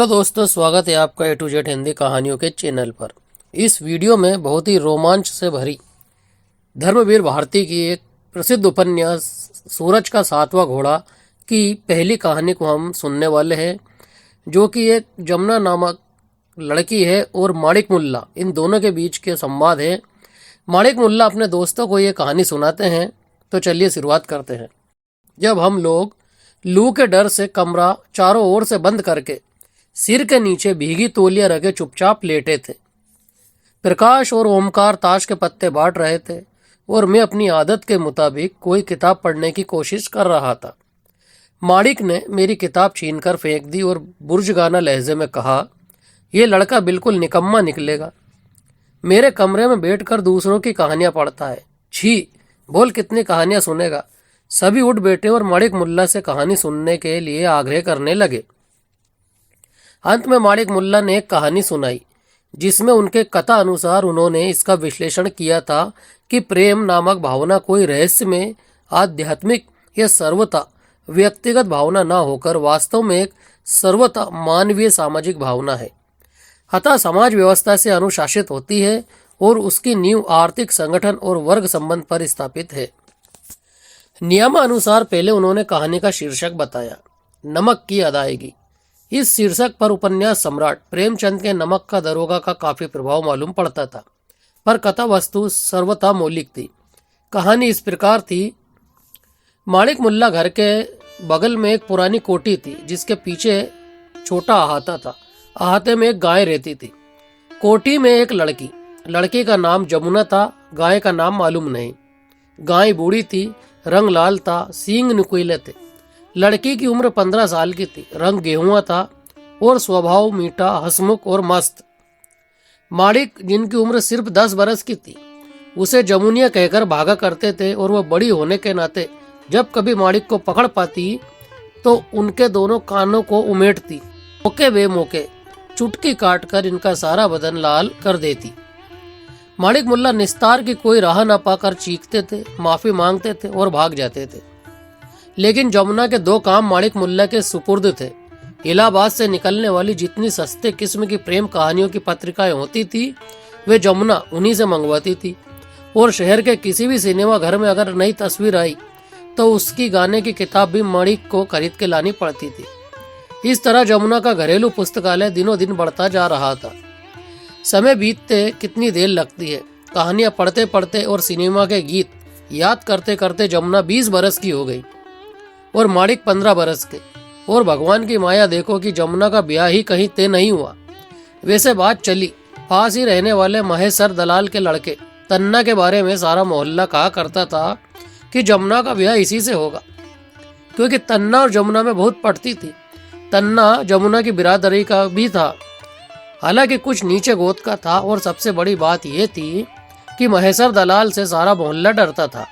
Hello दोस्तों, स्वागत है आपका ए टू जेड हिंदी कहानियों के चैनल पर। इस वीडियो में बहुत ही रोमांच से भरी धर्मवीर भारती की एक प्रसिद्ध उपन्यास सूरज का सातवां घोड़ा की पहली कहानी को हम सुनने वाले हैं, जो कि एक जमुना नामक लड़की है और माणिक मुल्ला, इन दोनों के बीच के संवाद है। माणिक मुल्ला अपने दोस्तों को ये कहानी सुनाते हैं। तो चलिए शुरुआत करते हैं। जब हम लोग लू के डर से कमरा चारों ओर से बंद करके सिर के नीचे भीगी तौलिया रखे चुपचाप लेटे थे, प्रकाश और ओमकार ताश के पत्ते बांट रहे थे और मैं अपनी आदत के मुताबिक कोई किताब पढ़ने की कोशिश कर रहा था। माणिक ने मेरी किताब छीनकर फेंक दी और बुर्जगाना लहजे में कहा, यह लड़का बिल्कुल निकम्मा निकलेगा। मेरे कमरे में बैठकर दूसरों की कहानियां पढ़ता है। छी, बोल कितनी कहानियां सुनेगा। सभी उठ बैठे और माणिक मुल्ला से कहानी सुनने के लिए आग्रह करने लगे। अंत में माणिक मुल्ला ने एक कहानी सुनाई, जिसमें उनके कथा अनुसार उन्होंने इसका विश्लेषण किया था कि प्रेम नामक भावना कोई रहस्य में आध्यात्मिक या सर्वथा व्यक्तिगत भावना ना होकर वास्तव में एक सर्वथा मानवीय सामाजिक भावना है। अतः समाज व्यवस्था से अनुशासित होती है और उसकी नींव आर्थिक संगठन और वर्ग संबंध पर स्थापित है। नियमानुसार पहले उन्होंने कहानी का शीर्षक बताया, नमक की अदायगी। इस शीर्षक पर उपन्यास सम्राट प्रेमचंद के नमक का दरोगा का काफी प्रभाव मालूम पड़ता था, पर कथा वस्तु सर्वथा मौलिक थी। कहानी इस प्रकार थी। माणिक मुल्ला घर के बगल में एक पुरानी कोठी थी, जिसके पीछे छोटा अहाता था। अहाते में एक गाय रहती थी। कोठी में एक लड़की का नाम जमुना था, गाय का नाम मालूम नहीं। गाय बूढ़ी थी, रंग लाल था, सींग नुकीले थे। लड़की की उम्र 15 साल की थी, रंग गेहुआ था और स्वभाव मीठा, हंसमुख और मस्त। माणिक, जिनकी उम्र सिर्फ 10 बरस की थी, उसे जमुनिया कहकर भागा करते थे और वह बड़ी होने के नाते जब कभी माणिक को पकड़ पाती तो उनके दोनों कानों को उमेटती, मौके बे मौके चुटकी काटकर इनका सारा बदन लाल कर देती। माणिक मुल्ला निस्तार की कोई राह न पाकर चीखते थे, माफी मांगते थे और भाग जाते थे। लेकिन जमुना के 2 काम माणिक मुल्ला के सुपुर्द थे। इलाहाबाद से निकलने वाली जितनी सस्ते किस्म की प्रेम कहानियों की पत्रिकाएं होती थी, वे जमुना उन्हीं से मंगवाती थी। और शहर के किसी भी सिनेमा घर में अगर नई तस्वीर आई तो उसकी गाने की किताब भी माणिक को खरीद के लानी पड़ती थी। इस तरह जमुना का घरेलू पुस्तकालय दिनों दिन बढ़ता जा रहा था। समय बीतते कितनी देर लगती है। कहानियां पढ़ते पढ़ते और सिनेमा के गीत याद करते करते जमुना 20 बरस की हो गई और माणिक 15 बरस के। और भगवान की माया देखो कि जमुना का ब्याह ही कहीं तय नहीं हुआ। वैसे बात चली, पास ही रहने वाले महेश्वर दलाल के लड़के तन्ना के बारे में सारा मोहल्ला कहा करता था कि जमुना का ब्याह इसी से होगा, क्योंकि तन्ना और जमुना में बहुत पटती थी। तन्ना जमुना की बिरादरी का भी था, हालांकि कुछ नीचे गोद का था। और सबसे बड़ी बात यह थी कि महेश्वर दलाल से सारा मोहल्ला डरता था।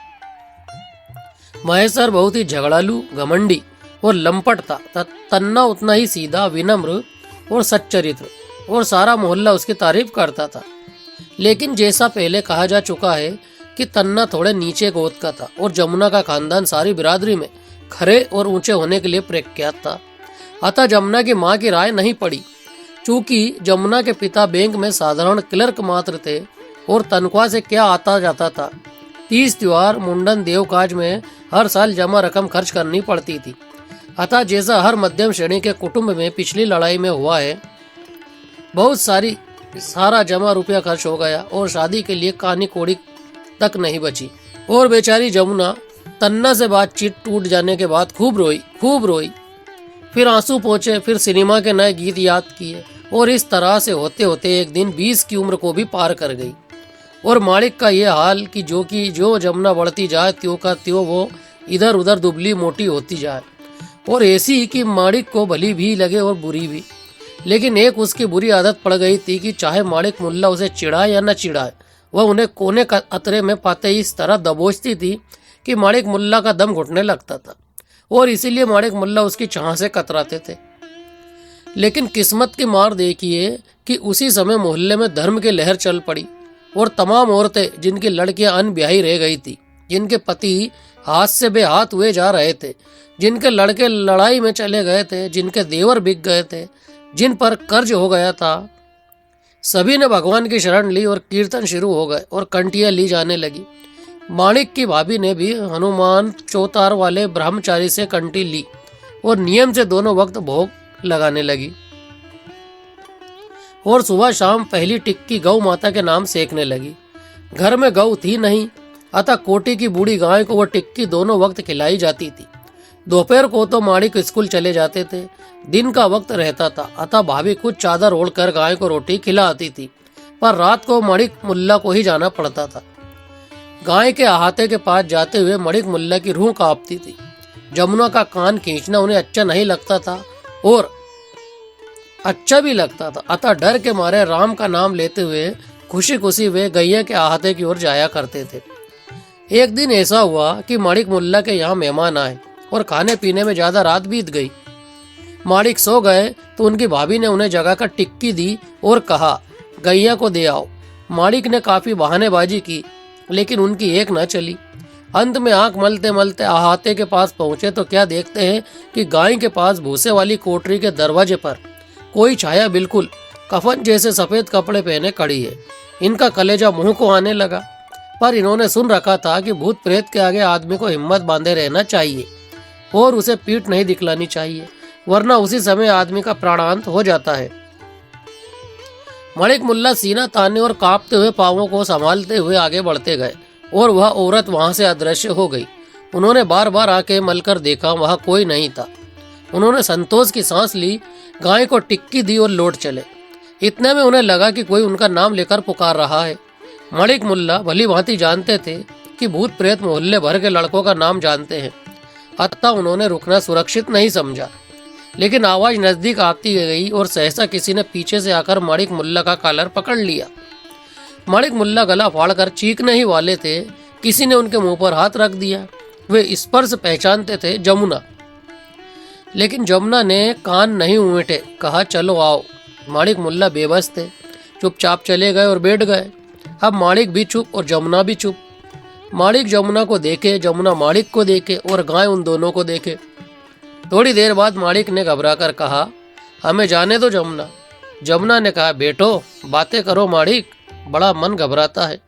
महेश्वर बहुत ही झगड़ालू, घमंडी और लंपट था। तन्ना उतना ही सीधा, विनम्र और सच्चरित्र, और सारा मोहल्ला उसकी तारीफ करता था। लेकिन जैसा पहले कहा जा चुका है कि तन्ना थोड़े नीचे गोद का था और जमुना का खानदान सारी बिरादरी में खरे और ऊंचे होने के लिए प्रख्यात था। अतः जमुना की माँ की राय नहीं पड़ी। चूंकि जमुना के पिता बैंक में साधारण क्लर्क मात्र थे और तनख्वाह से क्या आता जाता था। 30 त्योहार, मुंडन, देवकाज में हर साल जमा रकम खर्च करनी पड़ती थी। अतः जैसा हर मध्यम श्रेणी के कुटुंब में पिछली लड़ाई में हुआ है, बहुत सारा जमा रुपया खर्च हो गया और शादी के लिए कानी कोड़ी तक नहीं बची। और बेचारी जमुना तन्ना से बातचीत टूट जाने के बाद खूब रोई। फिर आंसू पोंछे, फिर सिनेमा के नए गीत याद किए और इस तरह से होते होते एक दिन 20 की उम्र को भी पार कर गई। और माणिक का यह हाल कि जो जमुना बढ़ती जाए त्यों का त्यों वो इधर उधर दुबली मोटी होती जाए। और ऐसी कि माणिक को भली भी लगे और बुरी भी। लेकिन एक उसकी बुरी आदत पड़ गई थी कि चाहे माणिक मुल्ला उसे चिढ़ाए या न चिढ़ाए, वह उन्हें कोने का अतरे में पाते ही इस तरह दबोचती थी कि माणिक मुल्ला का दम घुटने लगता था। और इसीलिए माणिक मुल्ला उसकी चाह से कतराते थे। लेकिन किस्मत की मार देखिए कि उसी समय मोहल्ले में धर्म की लहर चल पड़ी और तमाम औरतें जिनकी लड़कियां अनब्याही रह गई थी, जिनके पति हाथ से बेहाथ हुए जा रहे थे, जिनके लड़के लड़ाई में चले गए थे, जिनके देवर बिक गए थे, जिन पर कर्ज हो गया था, सभी ने भगवान की शरण ली और कीर्तन शुरू हो गए और कंटियां ली जाने लगी। माणिक की भाभी ने भी हनुमान चौतार वाले ब्रह्मचारी से कंटी ली और नियम से दोनों वक्त भोग लगाने लगी और सुबह शाम पहली टिक्की गौ माता के नाम सेकने लगी। घर में गौ थी नहीं, अतः कोटी की बूढ़ी गाय को वह टिक्की दोनों वक्त खिलाई जाती थी। दोपहर को तो माणिक स्कूल चले जाते थे। दिन का वक्त रहता था, अतः भाभी कुछ चादर ओढ़कर गाय को रोटी खिलाती थी, पर रात को माणिक मुल्ला को ही जाना पड़ता था। गाय के अहाते के पास जाते हुए माणिक मुल्ला की रूह कांपती थी। जमुना का कान खींचना उन्हें अच्छा नहीं लगता था और अच्छा भी लगता था, अतः डर के मारे राम का नाम लेते हुए खुशी खुशी वे गैया के अहाते की ओर जाया करते थे। एक दिन ऐसा हुआ कि माणिक मुल्ला के यहाँ मेहमान आए और खाने पीने में ज्यादा रात बीत गई। माणिक सो गए तो उनकी भाभी ने उन्हें जगाकर टिक्की दी और कहा, गैया को दे आओ। माणिक ने काफी बहानेबाजी की, लेकिन उनकी एक न चली। अंत में आंख मलते मलते अहाते के पास पहुंचे तो क्या देखते हैं कि गाय के पास भूसे वाली कोठरी के दरवाजे पर कोई छाया बिल्कुल कफन जैसे सफेद कपड़े पहने खड़ी है। इनका कलेजा मुंह को आने लगा, पर इन्होंने सुन रखा था कि भूत प्रेत के आगे आदमी को हिम्मत बांधे रहना चाहिए और उसे पीठ नहीं दिखलानी चाहिए, वरना उसी समय आदमी का प्राणांत हो जाता है। माणिक मुल्ला सीना ताने और कांपते हुए पांवों को संभालते हुए आगे बढ़ते गए और वह औरत वहां से अदृश्य हो गई। उन्होंने बार बार आके मलकर देखा, वहां कोई नहीं था। उन्होंने संतोष की सांस ली, गाय को टिक्की दी और लौट चले। इतने में उन्हें लगा कि कोई उनका नाम लेकर पुकार रहा है। माणिक मुल्ला भली भांति जानते थे कि भूत प्रेत मोहल्ले भर के लड़कों का नाम जानते हैं, अतः उन्होंने रुकना सुरक्षित नहीं समझा। लेकिन आवाज नजदीक आती गई और सहसा किसी ने पीछे से आकर माणिक मुल्ला का कॉलर पकड़ लिया। माणिक मुल्ला गला फाड़कर चीखने ही वाले थे, किसी ने उनके मुंह पर हाथ रख दिया। वे स्पर्श पहचानते थे, जमुना। लेकिन जमुना ने कान नहीं उमेटे, कहा चलो आओ। माणिक मुल्ला बेबस थे, चुपचाप चले गए और बैठ गए। अब माणिक भी चुप और जमुना भी चुप। माणिक जमुना को देखे, जमुना माणिक को देखे और गाय उन दोनों को देखे। थोड़ी देर बाद माणिक ने घबराकर कहा, हमें जाने दो जमुना। जमुना ने कहा, बैठो बातें करो माणिक, बड़ा मन घबराता है।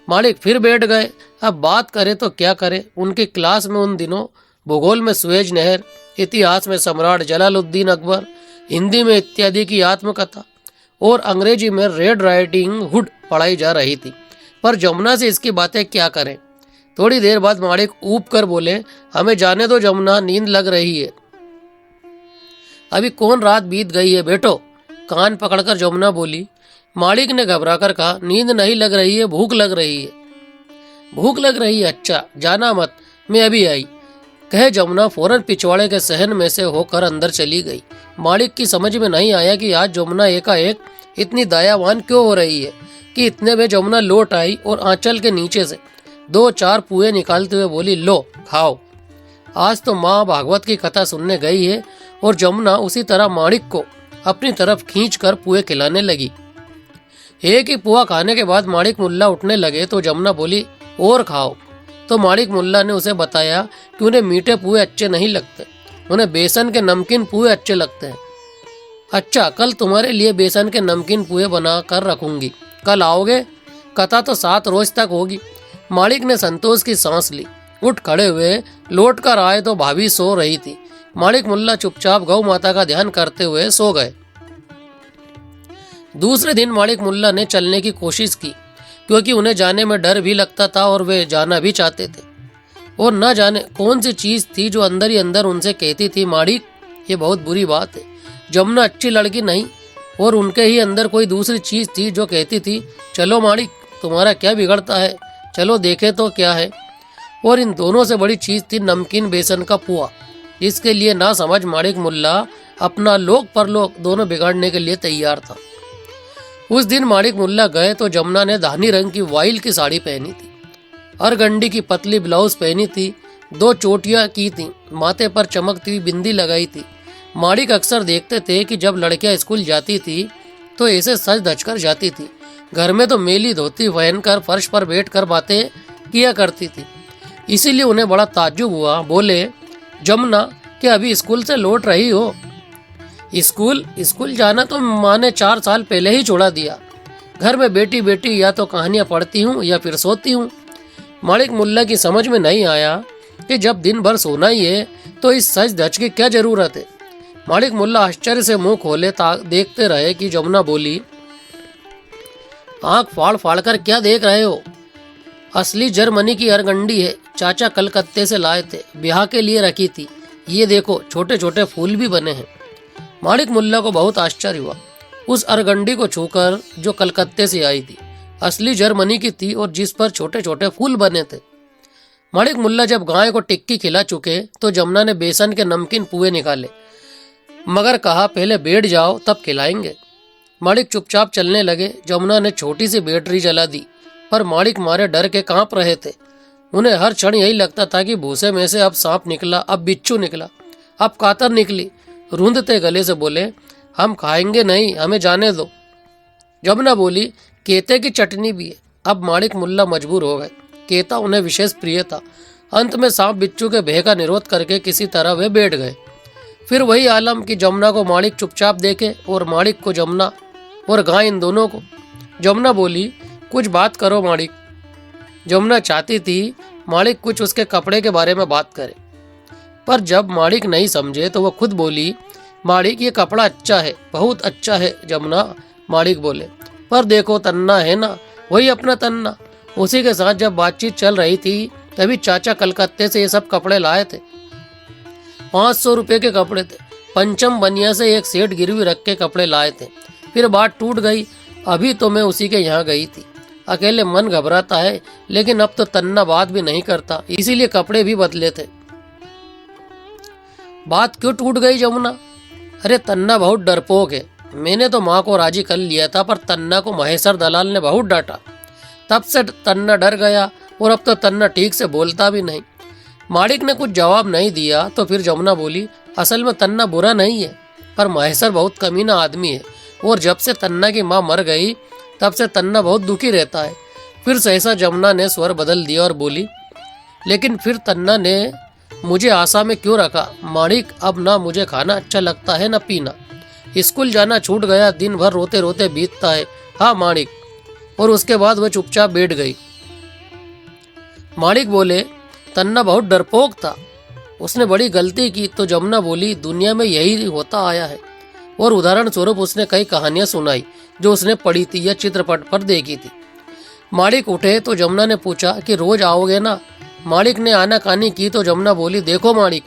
माणिक फिर बैठ गए। अब बात करे तो क्या करे। उनकी क्लास में उन दिनों भूगोल में सुएज नहर, इतिहास में सम्राट जलालुद्दीन अकबर, हिंदी में इत्यादि की आत्मकथा और अंग्रेजी में रेड राइडिंग हुड पढ़ाई जा रही थी, पर जमुना से इसकी बातें क्या करें। थोड़ी देर बाद माणिक ऊब कर बोले, हमें जाने दो जमुना, नींद लग रही है। अभी कौन रात बीत गई है, बैठो। कान पकड़कर जमुना बोली। माणिक ने घबराकर कहा, नींद नहीं लग रही है, भूख लग रही है। भूख लग रही है, अच्छा जाना मत, मैं अभी आई। कहे जमुना फौरन पिछवाड़े के सहन में से होकर अंदर चली गई। माणिक की समझ में नहीं आया कि आज जमुना एकाएक इतनी दयावान क्यों हो रही है कि इतने में जमुना लौट आई और आंचल के नीचे से 2-4 पुए निकालते हुए बोली, लो खाओ। आज तो माँ भागवत की कथा सुनने गई है। और जमुना उसी तरह माणिक को अपनी तरफ खींचकर पुए खिलाने लगी। एक ही पुआ खाने के बाद माणिक मुल्ला उठने लगे तो जमुना बोली, और खाओ। तो माणिक मुल्ला ने उसे बताया कि उन्हें मीठे पुए अच्छे नहीं लगते, उन्हें बेसन के नमकीन पुए अच्छे लगते हैं। अच्छा, कल तुम्हारे लिए बेसन के नमकीन पुए बना कर रखूंगी, कल आओगे? कथा तो 7 रोज तक होगी। माणिक ने संतोष की सांस ली, उठ खड़े हुए लौट कर आए तो भाभी सो रही थी। माणिक मुल्ला चुपचाप गौ माता का ध्यान करते हुए सो गए। दूसरे दिन माणिक मुल्ला ने चलने की कोशिश की, क्योंकि उन्हें जाने में डर भी लगता था और वे जाना भी चाहते थे। और न जाने कौन सी चीज थी जो अंदर ही अंदर उनसे कहती थी, माणिक ये बहुत बुरी बात है, जमुना अच्छी लड़की नहीं। और उनके ही अंदर कोई दूसरी चीज थी जो कहती थी, चलो माणिक तुम्हारा क्या बिगड़ता है, चलो देखे तो क्या है। और इन दोनों से बड़ी चीज थी नमकीन बेसन का पुआ, जिसके लिए ना समझ माणिक मुल्ला अपना लोक परलोक दोनों बिगाड़ने के लिए तैयार था। उस दिन माणिक मुल्ला गए तो जमुना ने धानी रंग की वाइल की साड़ी पहनी थी, अरगंडी की पतली ब्लाउज पहनी थी, 2 चोटियां की थी, माथे पर चमकती हुई बिंदी लगाई थी। माणिक अक्सर देखते थे कि जब लड़कियां स्कूल जाती थी तो ऐसे सज धज कर जाती थी। घर में तो मेली धोती पहनकर फर्श पर बैठकर बातें किया करती थी। इसीलिए उन्हें बड़ा ताज्जुब हुआ। बोले, जमुना क्या अभी स्कूल से लौट रही हो? स्कूल स्कूल जाना तो माँ ने 4 साल पहले ही छोड़ा दिया। घर में बेटी बेटी या तो कहानियां पढ़ती हूँ या फिर सोती हूँ। मालिक मुल्ला की समझ में नहीं आया कि जब दिन भर सोना ही है तो इस सच धज की क्या जरूरत है। मालिक मुल्ला आश्चर्य से मुंह खोले देखते रहे कि जमुना बोली, आंख फाड़ फाड़ कर क्या देख रहे हो? असली जर्मनी की अरगंडी है, चाचा कलकत्ते से लाए थे, ब्याह के लिए रखी थी। ये देखो छोटे छोटे फूल भी बने हैं। मालिक मुल्ला को बहुत आश्चर्य हुआ। उस अरगंडी को छूकर जो कलकत्ते से आई थी असली जर्मनी की थी और जिस पर छोटे छोटे फूल बने थे। मालिक मुल्ला जब गाय को टिक्की खिला चुके तो जमुना ने बेसन के नमकीन पुए निकाले, मगर कहा पहले बैठ जाओ तब खिलाएंगे। मालिक चुपचाप चलने लगे। जमुना ने छोटी सी बैटरी जला दी, पर मालिक मारे डर के कांप रहे थे। उन्हें हर क्षण यही लगता था कि भूसे में से अब सांप निकला, अब बिच्छू निकला, अब कातर निकली। रूंधते गले से बोले, हम खाएंगे नहीं, हमें जाने दो। जमुना बोली, केते की चटनी भी है। अब मालिक मुल्ला मजबूर हो गए। केता उन्हें विशेष प्रिय था। अंत में सांप बिच्छू के भय का निरोध करके किसी तरह वे बैठ गए। फिर वही आलम कि जमुना को मालिक चुपचाप देखे और मालिक को जमुना और गाय इन दोनों को। जमुना बोली, कुछ बात करो मालिक। जमुना चाहती थी मालिक कुछ उसके कपड़े के बारे में बात करे, पर जब मालिक नहीं समझे तो वह खुद बोली, मालिक ये कपड़ा अच्छा है, बहुत अच्छा है जमुना। मालिक बोले, पर देखो तन्ना है ना, वही अपना तन्ना। उसी के साथ जब बातचीत चल रही थी तभी चाचा कलकत्ते से ये सब कपड़े लाए थे। 500 रुपए के कपड़े थे। पंचम बनिया से एक सेठ गिरवी रख के कपड़े लाए थे। फिर बात टूट गई। अभी तो मैं उसी के यहाँ गई थी। अकेले मन घबराता है, लेकिन अब तो तन्ना बात भी नहीं करता, इसीलिए कपड़े भी बदले थे। बात क्यों टूट गई जमुना? अरे तन्ना बहुत डरपोक है। मैंने तो माँ को राजी कर लिया था, पर तन्ना को महेश्वर दलाल ने बहुत डांटा। तब से तन्ना डर गया और अब तो तन्ना ठीक से बोलता भी नहीं। मालिक ने कुछ जवाब नहीं दिया तो फिर जमुना बोली, असल में तन्ना बुरा नहीं है, पर महेश्वर बहुत कमीना आदमी है और जब से तन्ना की माँ मर गई तब से तन्ना बहुत दुखी रहता है। फिर सहसा जमुना ने स्वर बदल दिया और बोली, लेकिन फिर तन्ना ने मुझे आशा में क्यों रखा? मालिक, अब ना मुझे खाना अच्छा लगता है ना पीना। स्कूल जाना छूट गया, दिन भर रोते रोते बीतता है। हाँ मालिक। और उसके बाद वह चुपचाप बैठ गई। मालिक बोले, तन्ना बहुत डरपोक था, उसने बड़ी गलती की। तो जमुना बोली, दुनिया में यही होता आया है। और उदाहरण स्वरूप उसने कई कहानियां सुनाई जो उसने पढ़ी थी या चित्रपट पर देखी थी। मालिक उठे तो जमुना ने पूछा कि रोज आओगे ना? मालिक ने आनाकानी की तो जमुना बोली, देखो मालिक,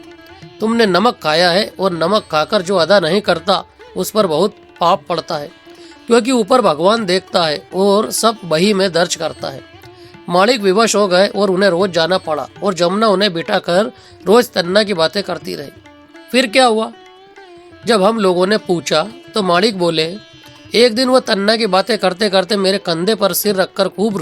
तुमने नमक खाया है और नमक खाकर जो अदा नहीं करता उस पर बहुत पाप पड़ता है, क्योंकि ऊपर भगवान देखता है और सब बही में दर्ज करता है। मालिक विवश हो गए और उन्हें रोज जाना पड़ा और जमुना उन्हें बिठाकर रोज तन्ना की बातें करती रही। फिर क्या हुआ? जब हम लोगों ने पूछा तो मालिक बोले, एक दिन वो तन्ना की बातें करते करते मेरे कंधे पर सिर रखकर खूब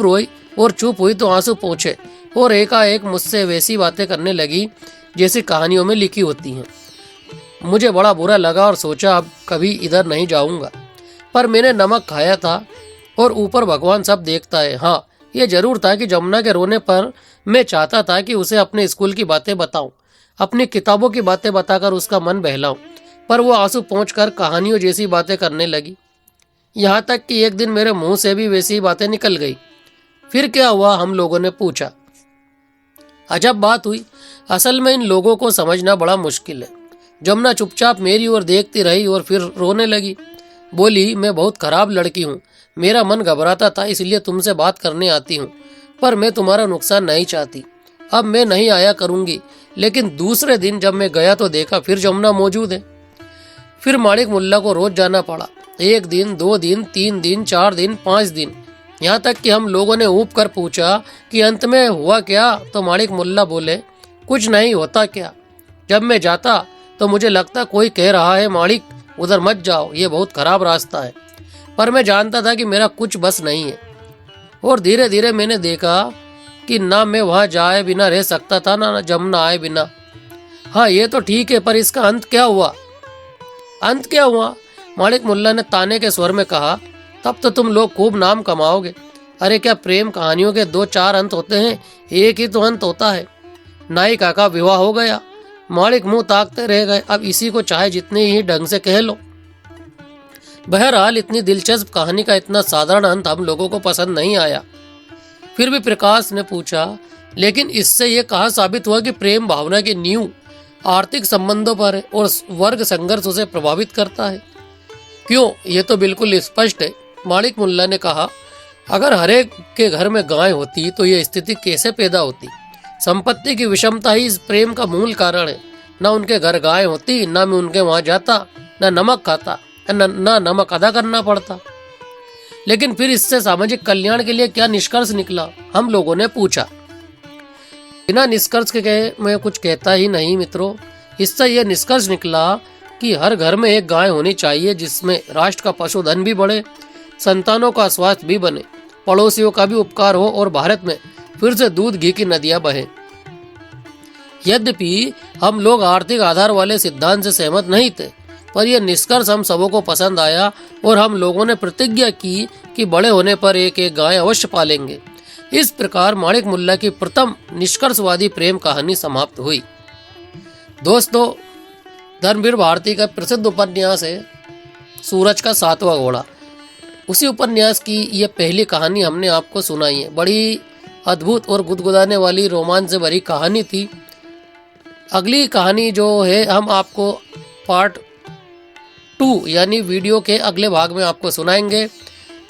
रोई और चुप हुई तो आंसू पोंछे और एकाएक मुझसे वैसी बातें करने लगी जैसी कहानियों में लिखी होती हैं। मुझे बड़ा बुरा लगा और सोचा अब कभी इधर नहीं जाऊंगा, पर मैंने नमक खाया था और ऊपर भगवान सब देखता है। हाँ, ये जरूर था कि जमुना के रोने पर मैं चाहता था कि उसे अपने स्कूल की बातें बताऊं, अपनी किताबों की बातें बताकर उसका मन बहलाऊं, पर वो आंसू पोंछकर कहानियों जैसी बातें करने लगी। यहाँ तक कि एक दिन मेरे मुंह से भी वैसी बातें निकल गई। फिर क्या हुआ? हम लोगों ने पूछा। अजब बात हुई। असल में इन लोगों को समझना बड़ा मुश्किल है। जमुना चुपचाप मेरी ओर देखती रही और फिर रोने लगी। बोली, मैं बहुत खराब लड़की हूँ, मेरा मन घबराता था इसलिए तुमसे बात करने आती हूँ, पर मैं तुम्हारा नुकसान नहीं चाहती। अब मैं नहीं आया करूँगी। लेकिन दूसरे दिन जब मैं गया तो देखा फिर जमुना मौजूद है। फिर मालिक मुल्ला को रोज जाना पड़ा। 1 दिन, 2 दिन, 3 दिन, 4 दिन, 5 दिन, यहाँ तक कि हम लोगों ने ऊब कर पूछा कि अंत में हुआ क्या, तो मालिक मुल्ला बोले, कुछ नहीं होता क्या। जब मैं जाता तो मुझे लगता कोई कह रहा है, मालिक उधर मत जाओ, ये बहुत खराब रास्ता है, पर मैं जानता था कि मेरा कुछ बस नहीं है। और धीरे धीरे मैंने देखा कि ना मैं वहाँ जाए बिना रह सकता था, ना जमुना आए बिना। हाँ, ये तो ठीक है, पर इसका अंत क्या हुआ? अंत क्या हुआ? मालिक मुल्ला ने ताने के स्वर में कहा, तब तो तुम लोग खूब नाम कमाओगे। अरे क्या प्रेम कहानियों के 2-4 अंत होते हैं? एक ही तो अंत होता है। नायिका का विवाह हो गया, मालिक मुंह ताकते रह गए। अब इसी को चाहे जितने ही ढंग से कह लो। बहरहाल इतनी दिलचस्प कहानी का इतना साधारण अंत हम लोगों को पसंद नहीं आया। फिर भी प्रकाश ने पूछा, लेकिन इससे यह कहाँ साबित हुआ कि प्रेम भावना की नींव आर्थिक संबंधों पर है और वर्ग संघर्ष उसे प्रभावित करता है? क्यों, ये तो बिल्कुल स्पष्ट है। मालिक मुल्ला ने कहा, अगर हरेक के घर में गाय होती तो ये स्थिति कैसे पैदा होती? संपत्ति की विषमता ही इस प्रेम का मूल कारण है। न उनके घर गाय होती, न मैं उनके वहां जाता, न नमक खाता, न नमक अदा करना पड़ता। लेकिन फिर इससे सामाजिक कल्याण के लिए क्या निष्कर्ष निकला? हम लोगों ने पूछा। बिना निष्कर्ष के मैं कुछ कहता ही नहीं मित्रों। इससे यह निष्कर्ष निकला कि हर घर में एक गाय होनी चाहिए, जिसमें राष्ट्र का पशुधन भी बढ़े, संतानों का स्वास्थ्य भी बने, पड़ोसियों का भी उपकार हो और भारत में फिर से दूध घी की नदियां बहे। यद्यपि हम लोग आर्थिक आधार वाले सिद्धांत से सहमत नहीं थे, पर यह निष्कर्ष हम सबों को पसंद आया और हम लोगों ने प्रतिज्ञा की कि बड़े होने पर एक एक गाय अवश्य पालेंगे। इस प्रकार मालिक मुल्ला की प्रथम निष्कर्षवादी प्रेम कहानी समाप्त हुई। दोस्तों, धर्मवीर भारती का प्रसिद्ध उपन्यास है सूरज का सातवां घोड़ा। उसी उपन्यास की यह पहली कहानी हमने आपको सुनाई है। बड़ी अद्भुत और गुदगुदाने वाली रोमांच से भरी कहानी थी। अगली कहानी जो है हम आपको पार्ट 2 यानी वीडियो के अगले भाग में आपको सुनाएंगे।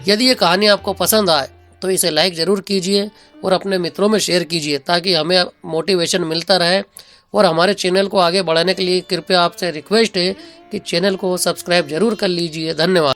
यदि ये कहानी आपको पसंद आए तो इसे लाइक ज़रूर कीजिए और अपने मित्रों में शेयर कीजिए, ताकि हमें मोटिवेशन मिलता रहे। और हमारे चैनल को आगे बढ़ाने के लिए कृपया आपसे रिक्वेस्ट है कि चैनल को सब्सक्राइब जरूर कर लीजिए। धन्यवाद।